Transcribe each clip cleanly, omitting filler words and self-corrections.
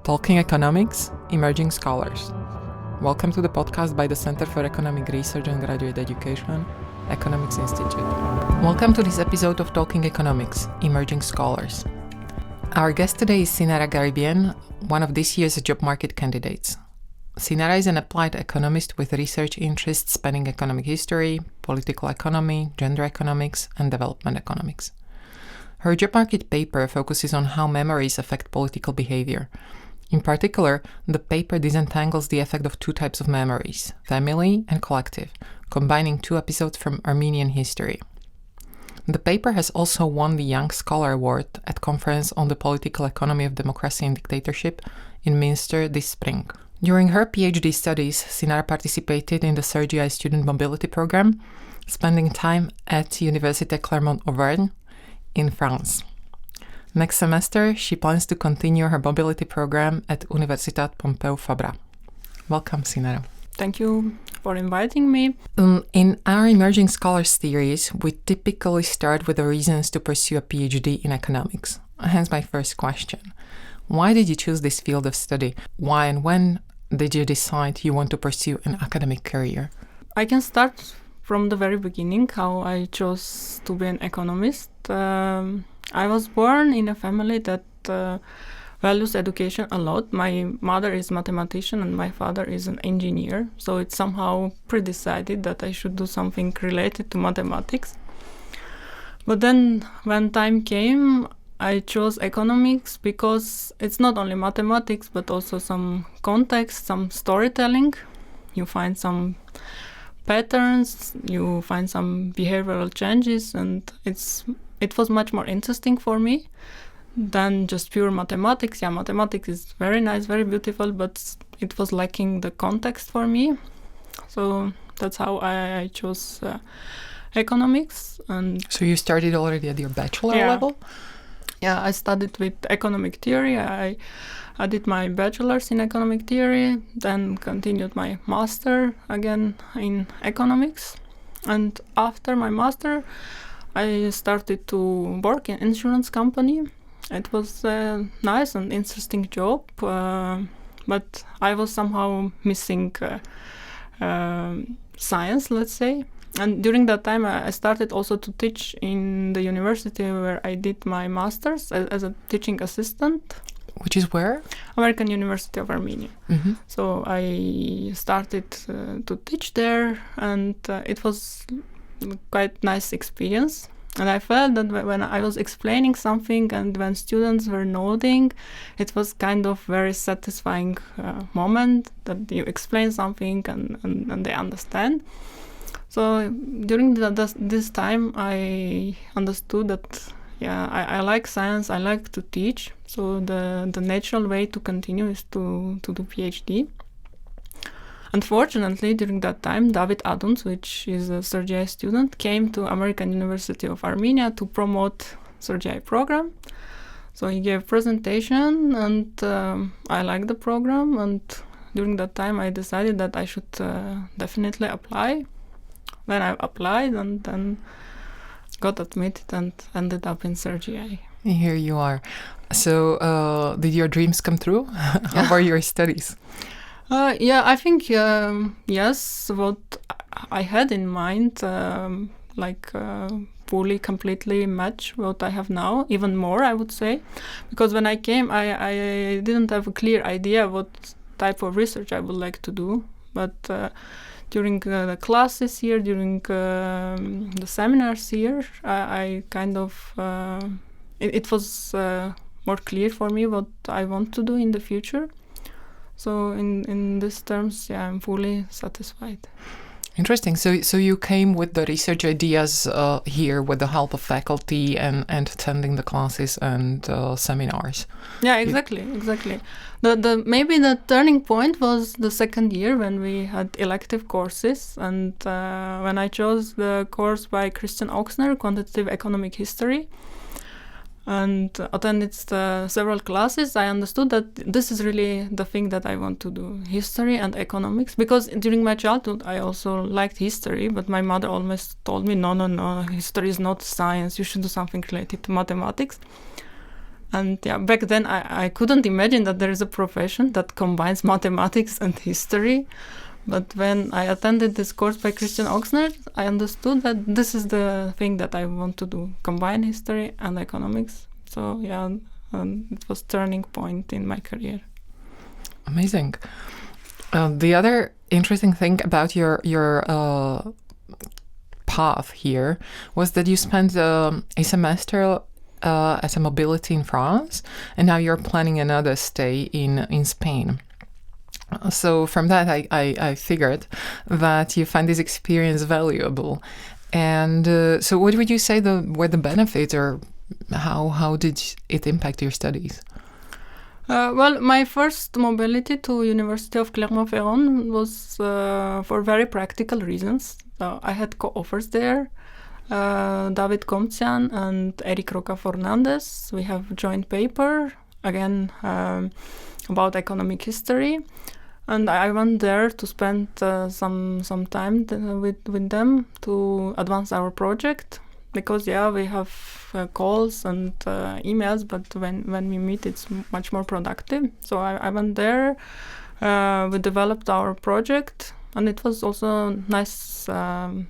Talking Economics, Emerging Scholars. Welcome to the podcast by the Center for Economic Research and Graduate Education, Economics Institute. Welcome to this episode of Talking Economics, Emerging Scholars. Our guest today is Sinara Gharibyan, one of this year's job market candidates. Sinara is an applied economist with research interests spanning economic history, political economy, gender economics, and development economics. Her job market paper focuses on how memories affect political behavior. In particular, the paper disentangles the effect of two types of memories, fam-ily and collective, combining two episodes from Armenian history. The paper has also won the Young Scholar Award at Conference on the Political Economy of Democracy and Dictatorship in Münster this spring. During her PhD studies, Sinara participated in the CERGE-EI student mobility program, spending time at Université Clermont-Auvergne in France. Next semester, she plans to continue her mobility program at Universitat Pompeu Fabra. Welcome, Sinara. Thank you for inviting me. In our Emerging Scholars series, we typically start with the reasons to pursue a PhD in economics. Hence my first question. Why did you choose this field of study? Why and when did you decide you want to pursue an academic career? I can start from the very beginning, how I chose to be an economist. I was born in a family that values education a lot. My mother is a mathematician and my father is an engineer, so it's somehow pre-decided that I should do something related to mathematics. But then when time came, I chose economics because it's not only mathematics but also some context, some storytelling. You find some patterns, you find some behavioral changes, and it was much more interesting for me than just pure mathematics. Yeah, mathematics is very nice, very beautiful, but it was lacking the context for me. So that's how I chose economics. And so you started already at your bachelor level? Yeah, I studied with economic theory. I did my bachelor's in economic theory, then continued my master again in economics. And after my master, I started to work in insurance company. It was a nice and interesting job, but I was somehow missing science, let's say. And during that time, I started also to teach in the university where I did my master's as a teaching assistant. Which is where? American University of Armenia. Mm-hmm. So I started to teach there, and it was quite nice experience. And I felt that when I was explaining something and when students were nodding, it was kind of very satisfying moment that you explain something and they understand. So during this time, I understood that I like science, I like to teach. So the natural way to continue is to do PhD. Unfortunately, during that time, David Aduns, which is a CERGE-EI student, came to American University of Armenia to promote CERGE-EI program. So he gave a presentation, and I liked the program. And during that time, I decided that I should definitely apply. Then I applied and then got admitted and ended up in CERGE-EI. Here you are. So did your dreams come true? How were your studies? I think yes. What I had in mind, fully, completely match what I have now. Even more, I would say, because when I came, I didn't have a clear idea what type of research I would like to do. But during the classes here, during the seminars here, I kind of it was more clear for me what I want to do in the future. So in these terms, I'm fully satisfied. Interesting. So you came with the research ideas here with the help of faculty and attending the classes and seminars. Yeah, exactly. The maybe the turning point was the second year when we had elective courses, and when I chose the course by Christian Oxner, Quantitative Economic History, and attended several classes, I understood that this is really the thing that I want to do, history and economics. Because during my childhood, I also liked history, but my mother always told me, no, history is not science, you should do something related to mathematics. And back then I couldn't imagine that there is a profession that combines mathematics and history. But when I attended this course by Christian Ochsner, I understood that this is the thing that I want to do, combine history and economics. So it was turning point in my career. Amazing. The other interesting thing about your path here was that you spent a semester as a mobility in France, and now you're planning another stay in Spain. So from that, I figured that you find this experience valuable. And so what would you say were the benefits, or how did it impact your studies? Well, my first mobility to University of Clermont-Ferrand was for very practical reasons. I had co-authors there, David Comtian and Eric Roca-Fernandez. We have a joint paper, again, about economic history. And I went there to spend some time with them to advance our project. Because we have calls and emails, but when we meet, it's much more productive. So I went there. We developed our project, and it was also a nice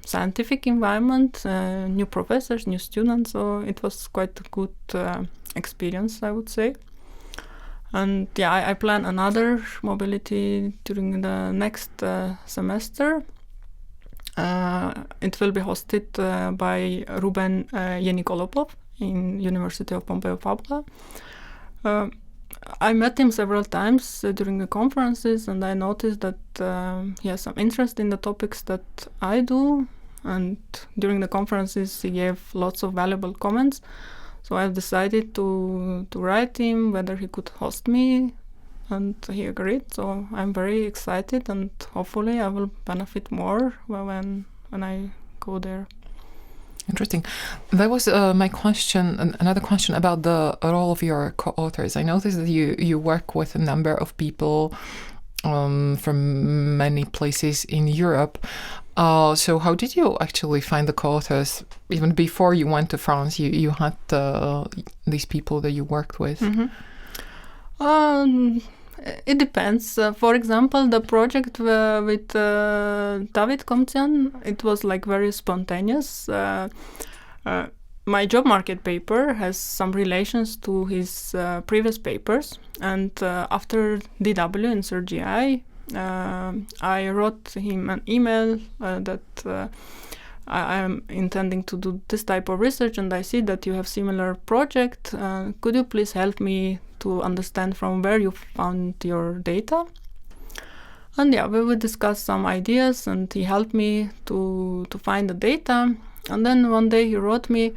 scientific environment, new professors, new students. So it was quite a good experience, I would say. And I plan another mobility during the next semester. It will be hosted by Ruben Yenikolopov in University of Pompeu Fabra. I met him several times during the conferences, and I noticed that he has some interest in the topics that I do. And during the conferences, he gave lots of valuable comments. So I've decided to write him whether he could host me, and he agreed. So I'm very excited, and hopefully I will benefit more when I go there. Interesting. That was my question. Another question about the role of your co-authors. I noticed that you work with a number of people from many places in Europe. So how did you actually find the co-authors? Even before you went to France, you had these people that you worked with. Mm-hmm. It depends. For example, the project with David Comtian, it was like very spontaneous. My job market paper has some relations to his previous papers, and after DW in CERGE-EI, I wrote him an email that I am intending to do this type of research, and I see that you have similar project. Could you please help me to understand from where you found your data? And we would discuss some ideas, and he helped me to find the data. And then one day he wrote me,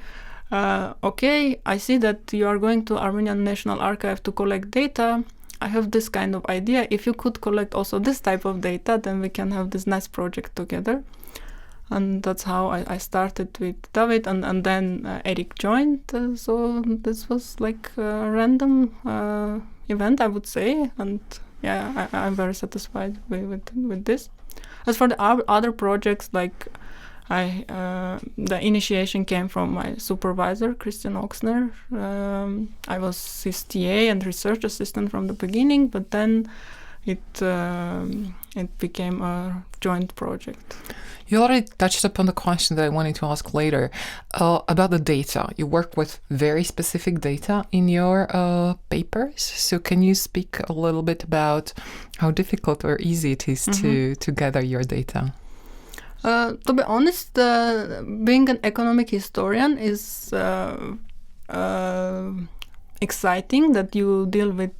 okay, I see that you are going to Armenian National Archive to collect data. I have this kind of idea. If you could collect also this type of data, then we can have this nice project together. And that's how I started with David, and then Eric joined. So this was like a random event, I would say. And I'm very satisfied with this. As for the other projects, like the initiation came from my supervisor, Christian Ochsner. I was his TA and research assistant from the beginning, but then it became a joint project. You already touched upon the question that I wanted to ask later about the data. You work with very specific data in your papers. So can you speak a little bit about how difficult or easy it is to gather your data? To be honest, being an economic historian is exciting, that you deal with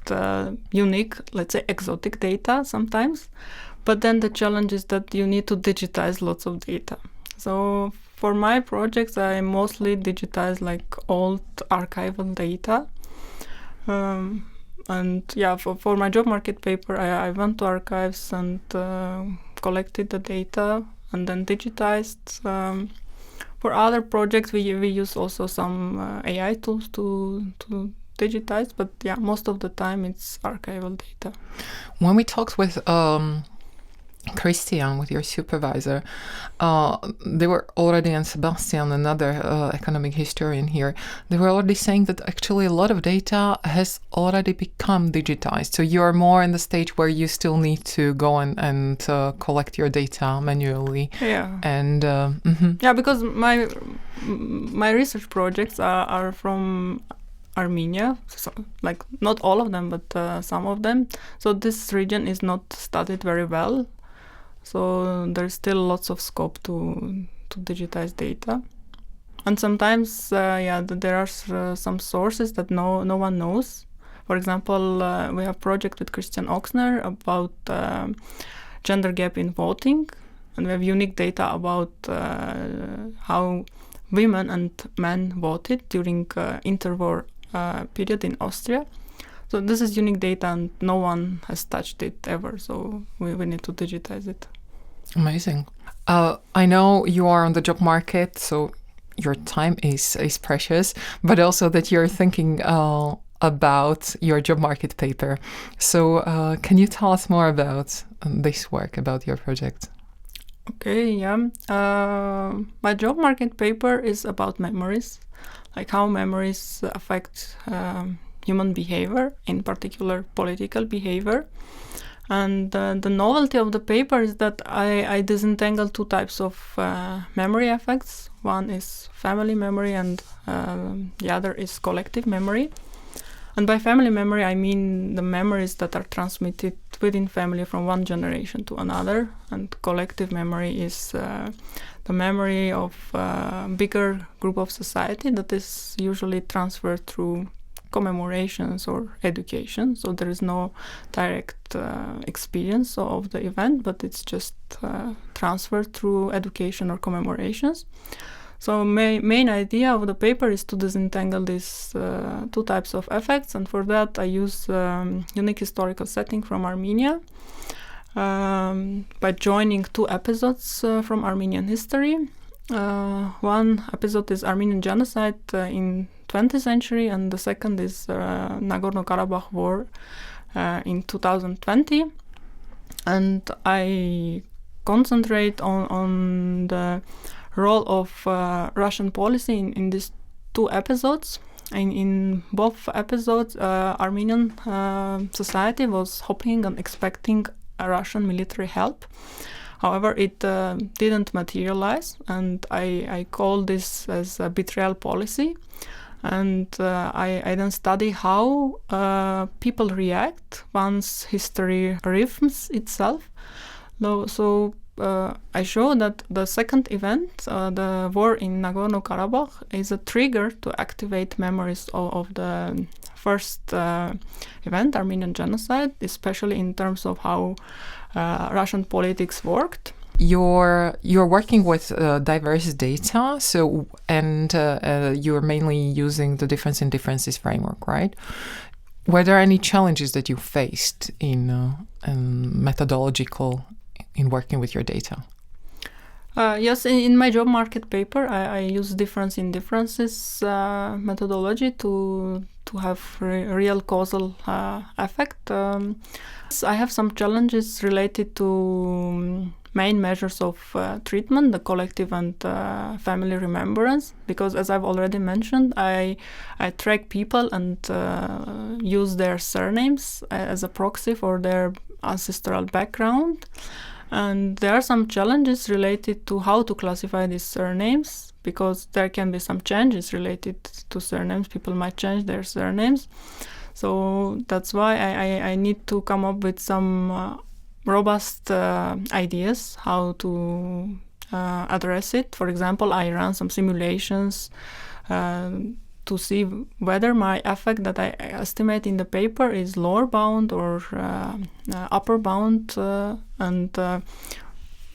unique, let's say exotic data sometimes. But then the challenge is that you need to digitize lots of data. So for my projects, I mostly digitize like old archival data. For my job market paper, I went to archives and collected the data and then digitized. For other projects, we use also some AI tools to digitize, but most of the time it's archival data. When we talked with Christian, with your supervisor, they were already, and Sebastian, another economic historian here, they were already saying that actually a lot of data has already become digitized. So you're more in the stage where you still need to go and collect your data manually. Yeah. And yeah, because my research projects are from Armenia, so, like not all of them, but some of them. So this region is not studied very well. So there's still lots of scope to digitize data. And sometimes, there are some sources that no one knows. For example, we have a project with Christian Oxner about gender gap in voting. And we have unique data about how women and men voted during interwar period in Austria. So this is unique data and no one has touched it ever. So we need to digitize it. Amazing. I know you are on the job market, so your time is precious, but also that you're thinking about your job market paper. So can you tell us more about this work, about your project? Okay, yeah. My job market paper is about memories, like how memories affect human behavior, in particular political behavior. And the novelty of the paper is that I disentangle two types of memory effects. One is family memory and the other is collective memory. And by family memory, I mean the memories that are transmitted within family from one generation to another. And collective memory is the memory of a bigger group of society that is usually transferred through commemorations or education. So there is no direct experience of the event, but it's just transferred through education or commemorations. So main idea of the paper is to disentangle these two types of effects, and for that I use unique historical setting from Armenia by joining two episodes from Armenian history. One episode is Armenian genocide in 20th century, and the second is Nagorno-Karabakh war in 2020. And I concentrate on the role of Russian policy in these two episodes. In both episodes, Armenian society was hoping and expecting a Russian military help. However, it didn't materialize, and I call this as a betrayal policy. And I then study how people react once history reaffirms itself. So I show that the second event, the war in Nagorno-Karabakh, is a trigger to activate memories of the first event, Armenian genocide, especially in terms of how Russian politics worked. You're working with diverse data, so and you're mainly using the difference in differences framework, right? Were there any challenges that you faced in methodological in working with your data? Yes, in my job market paper, I use difference in differences methodology to have real causal effect. I have some challenges related to main measures of treatment, the collective and family remembrance, because as I've already mentioned, I track people and use their surnames as a proxy for their ancestral background. And there are some challenges related to how to classify these surnames, because there can be some changes related to surnames. People might change their surnames. So that's why I need to come up with some robust ideas how to address it. For example, I ran some simulations to see whether my effect that I estimate in the paper is lower bound or upper bound, and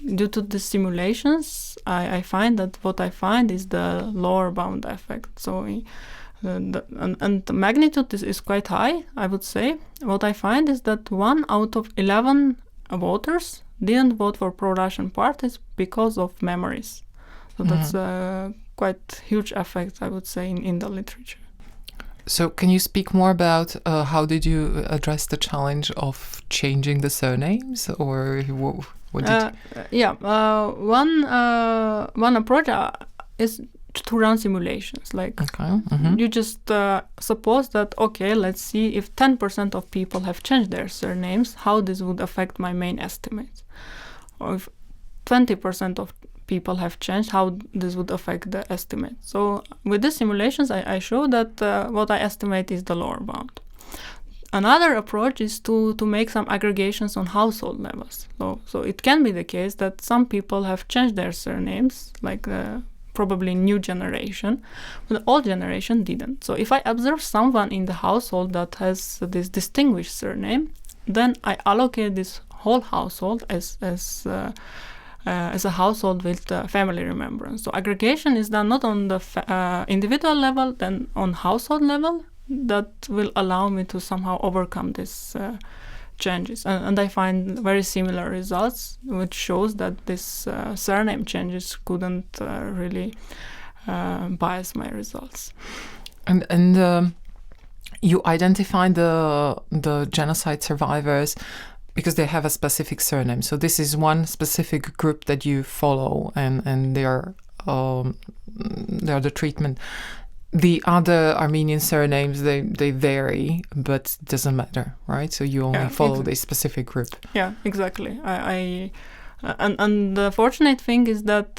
due to the simulations I find that what I find is the lower bound effect. So and the magnitude is quite high, I would say. What I find is that 1 out of 11 voters didn't vote for pro-Russian parties because of memories. So that's quite huge effect, I would say, in the literature. So can you speak more about how did you address the challenge of changing the surnames, or what did one approach is to run simulations. Like you just suppose that, okay, let's see if 10% of people have changed their surnames, how this would affect my main estimates. Or if 20% of people have changed, how this would affect the estimate. So with the simulations, I show that what I estimate is the lower bound. Another approach is to make some aggregations on household levels. So it can be the case that some people have changed their surnames, like probably new generation, but the old generation didn't. So if I observe someone in the household that has this distinguished surname, then I allocate this whole household as a household with family remembrance. So aggregation is done not on the individual level, then on household level. That will allow me to somehow overcome these changes. And I find very similar results, which shows that this surname changes couldn't really bias my results. And you identify the genocide survivors because they have a specific surname. So this is one specific group that you follow, and they are the treatment. The other Armenian surnames, they vary, but it doesn't matter, right? So you only follow this specific group. Yeah, exactly. And the fortunate thing is that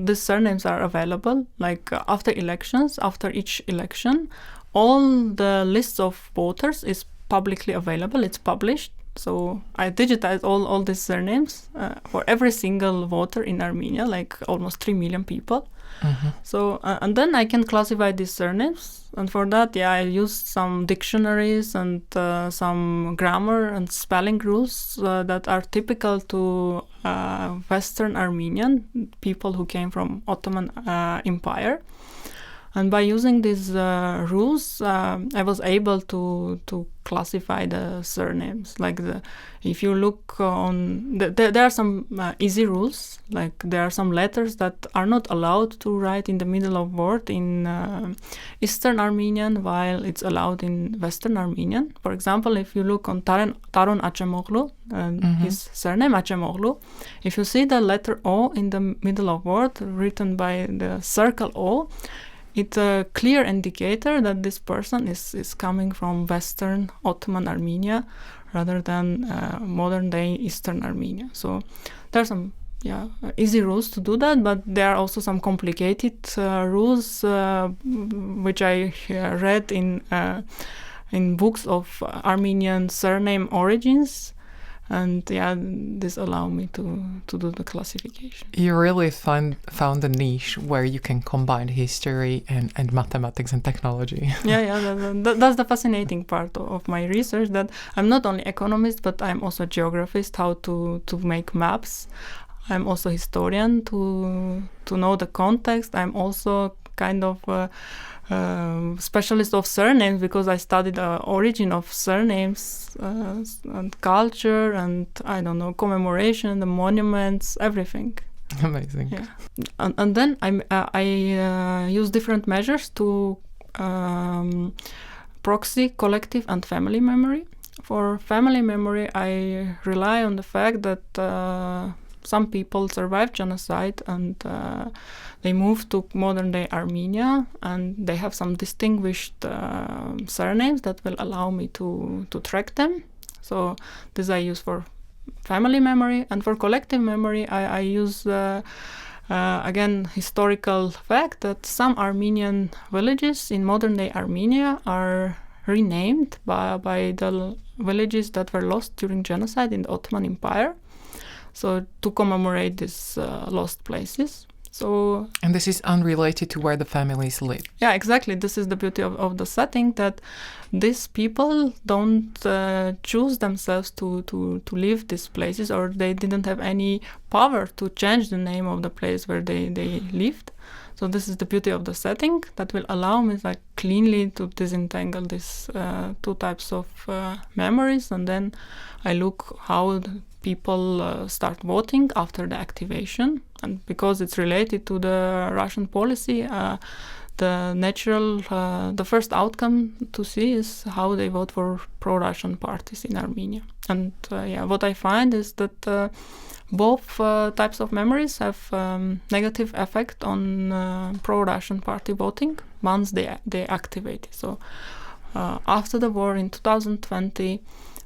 these surnames are available. Like after elections, after each election, all the lists of voters is publicly available. It's published. So I digitized all these surnames for every single voter in Armenia, like almost 3 million people. Mm-hmm. So and then I can classify these surnames, and for that, I used some dictionaries and some grammar and spelling rules that are typical to Western Armenian people who came from Ottoman Empire. And by using these rules, I was able to classify the surnames. Like if you look on, there are some easy rules. Like there are some letters that are not allowed to write in the middle of word in Eastern Armenian, while it's allowed in Western Armenian. For example, if you look on Taron Achemoglu, his surname Achemoglu, if you see the letter O in the middle of word written by the circle O, it's a clear indicator that this person is coming from Western Ottoman Armenia rather than modern day Eastern Armenia. So there are some easy rules to do that, but there are also some complicated rules which I read in books of Armenian surname origins. And this allowed me to do the classification. You really found a niche where you can combine history and mathematics and technology. That's the fascinating part of my research, that I'm not only economist, but I'm also geographist, how to make maps. I'm also historian to know the context. I'm also kind of specialist of surnames, because I studied the origin of surnames and culture and commemoration, the monuments, everything. Amazing. Yeah, and then I use different measures to proxy collective and family memory. For family memory, I rely on the fact that some people survived genocide and they moved to modern-day Armenia, and they have some distinguished surnames that will allow me to track them. So this I use for family memory. And for collective memory, I use, again, historical fact that some Armenian villages in modern-day Armenia are renamed by the villages that were lost during genocide in the Ottoman Empire. So to commemorate these lost places. And this is unrelated to where the families live. Yeah, exactly. This is the beauty of the setting, that these people don't choose themselves to live these places, or they didn't have any power to change the name of the place where they lived. So this is the beauty of the setting that will allow me cleanly to disentangle these two types of memories, and then I look how people start voting after the activation. And because it's related to the Russian policy, the first outcome to see is how they vote for pro-Russian parties in Armenia. And what I find is that both types of memories have negative effect on pro-Russian party voting once they activate. So after the war in 2020,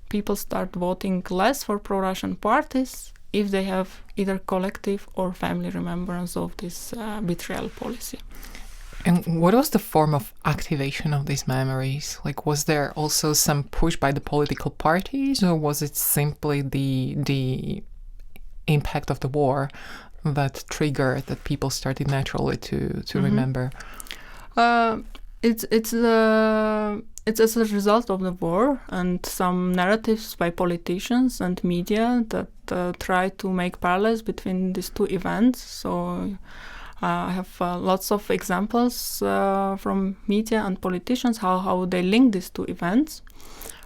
people start voting less for pro-Russian parties if they have either collective or family remembrance of this betrayal policy. And what was the form of activation of these memories? Like, was there also some push by the political parties, or was it simply the impact of the war that triggered that people started naturally to remember? It's as a result of the war and some narratives by politicians and media that try to make parallels between these two events. So I have lots of examples from media and politicians how they link these two events.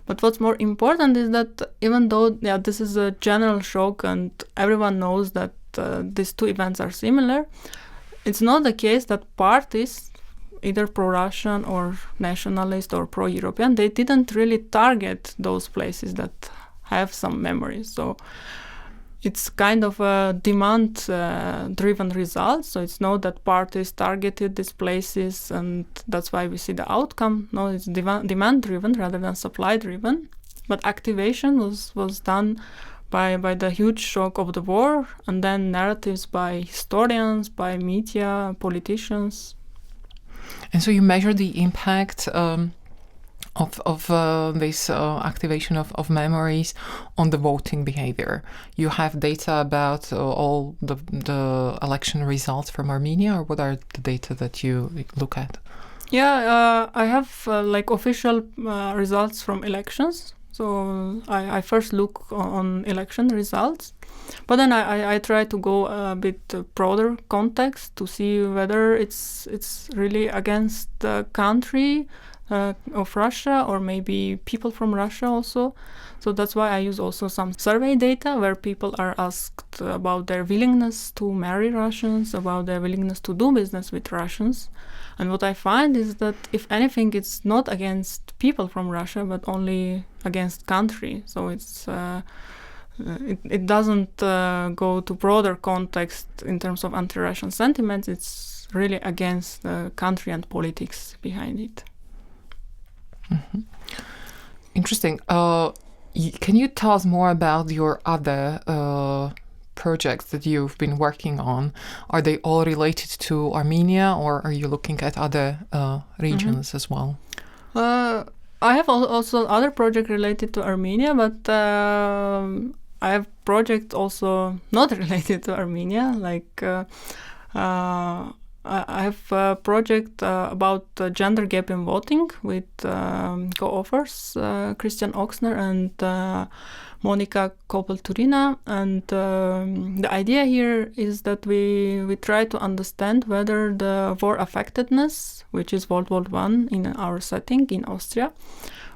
But what's more important is that even though this is a general shock and everyone knows that these two events are similar, it's not the case that parties, either pro-Russian or nationalist or pro-European, they didn't really target those places that have some memories. So it's kind of a demand-driven result. So it's not that parties targeted these places and that's why we see the outcome. No, it's demand-driven rather than supply-driven. But activation was done by the huge shock of the war, and then narratives by historians, by media, politicians. And so you measure the impact of this activation of memories on the voting behavior. You have data about all the election results from Armenia, or what are the data that you look at? Yeah, I have official results from elections. So I first look on election results, but then I try to go a bit broader context to see whether it's really against the country of Russia or maybe people from Russia also. So that's why I use also some survey data where people are asked about their willingness to marry Russians, about their willingness to do business with Russians. And what I find is that if anything, it's not against people from Russia, but only against country. So it doesn't go to broader context in terms of anti-Russian sentiments. It's really against the country and politics behind it. Mm-hmm. Interesting. Can you tell us more about your other projects that you've been working on? Are they all related to Armenia, or are you looking at other regions as well? I have also other projects related to Armenia, but I have projects also not related to Armenia. I have a project about gender gap in voting with co-authors Christian Oxner and Monica Kopel-Turina, and the idea here is that we try to understand whether the war affectedness, which is World War I in our setting in Austria,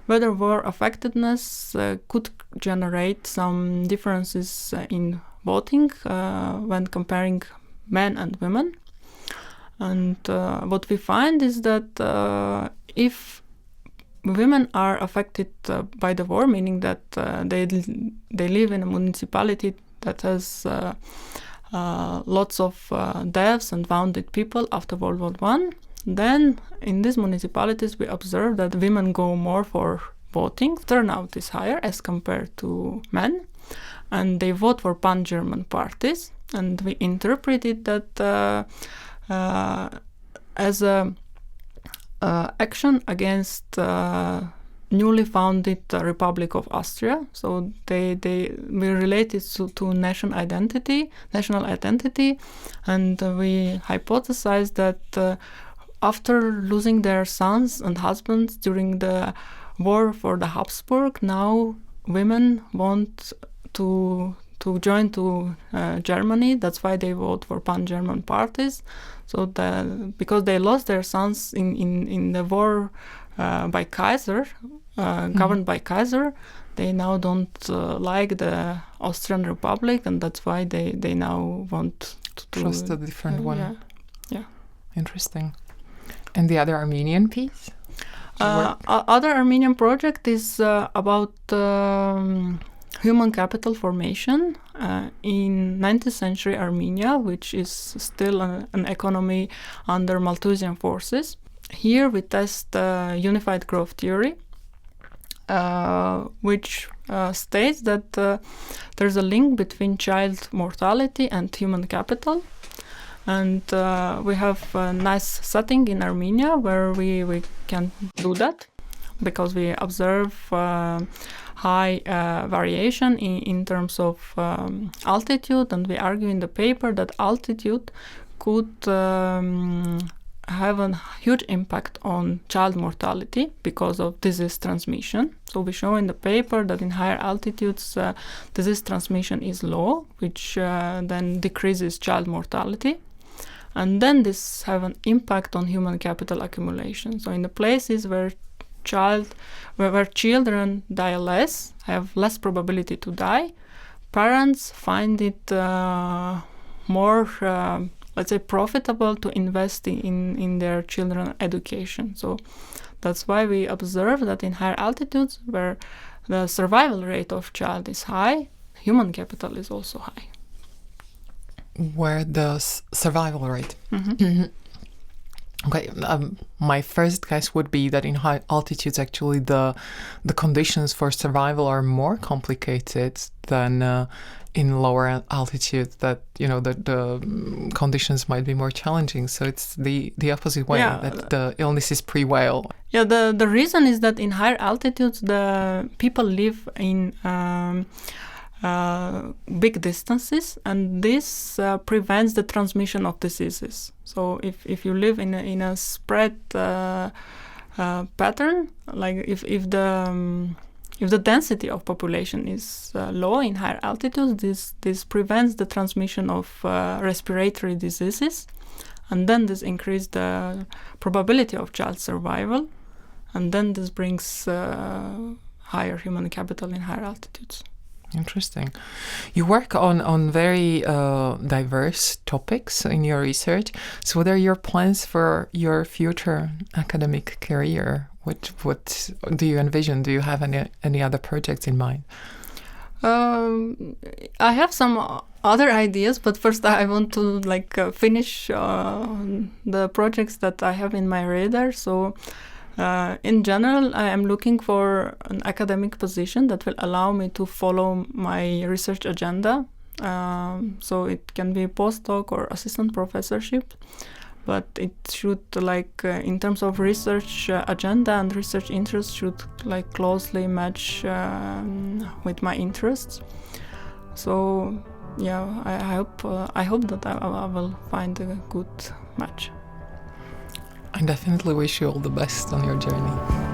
whether war affectedness could generate some differences in voting when comparing men and women. And what we find is that if women are affected by the war, meaning that they live in a municipality that has lots of deaths and wounded people after World War I, then in these municipalities we observe that women go more for voting. Turnout is higher as compared to men, and they vote for pan-German parties. And we interpreted that as a action against newly founded Republic of Austria. So we relate it to national identity, and we hypothesized that after losing their sons and husbands during the war for the Habsburg, now women want to join to Germany. That's why they vote for pan-German parties. So because they lost their sons in the war by Kaiser, governed by Kaiser, they now don't like the Austrian Republic, and that's why they now want to trust a different one. Yeah. Interesting. And the other Armenian piece? Other Armenian project is about human capital formation in 19th century Armenia, which is still an economy under Malthusian forces. Here we test unified growth theory, which states that there's a link between child mortality and human capital. And we have a nice setting in Armenia where we can do that, because we observe high variation in terms of altitude, and we argue in the paper that altitude could have a huge impact on child mortality because of disease transmission. So we show in the paper that in higher altitudes disease transmission is low, which then decreases child mortality. And then this have an impact on human capital accumulation. So in the places where children die less, have less probability to die, parents find it more, let's say, profitable to invest in their children's education. So that's why we observe that in higher altitudes, where the survival rate of child is high, human capital is also high. Where the survival rate? Mm-hmm. Mm-hmm. Okay, my first guess would be that in high altitudes, actually, the conditions for survival are more complicated than in lower altitudes. That the conditions might be more challenging. So it's the opposite way, that the illnesses prevail. Yeah, the reason is that in higher altitudes, the people live in big distances, and this prevents the transmission of diseases. So if you live in a spread pattern, like if the density of population is low in higher altitudes, this prevents the transmission of respiratory diseases, and then this increases the probability of child survival, and then this brings higher human capital in higher altitudes. Interesting. You work on very diverse topics in your research. So what are your plans for your future academic career? What do you envision? Do you have any other projects in mind? I have some other ideas, but first I want to finish the projects that I have in my radar. So in general, I am looking for an academic position that will allow me to follow my research agenda. So it can be postdoc or assistant professorship, but it should in terms of research agenda and research interests should closely match with my interests. So yeah, I hope that I will find a good match. I definitely wish you all the best on your journey.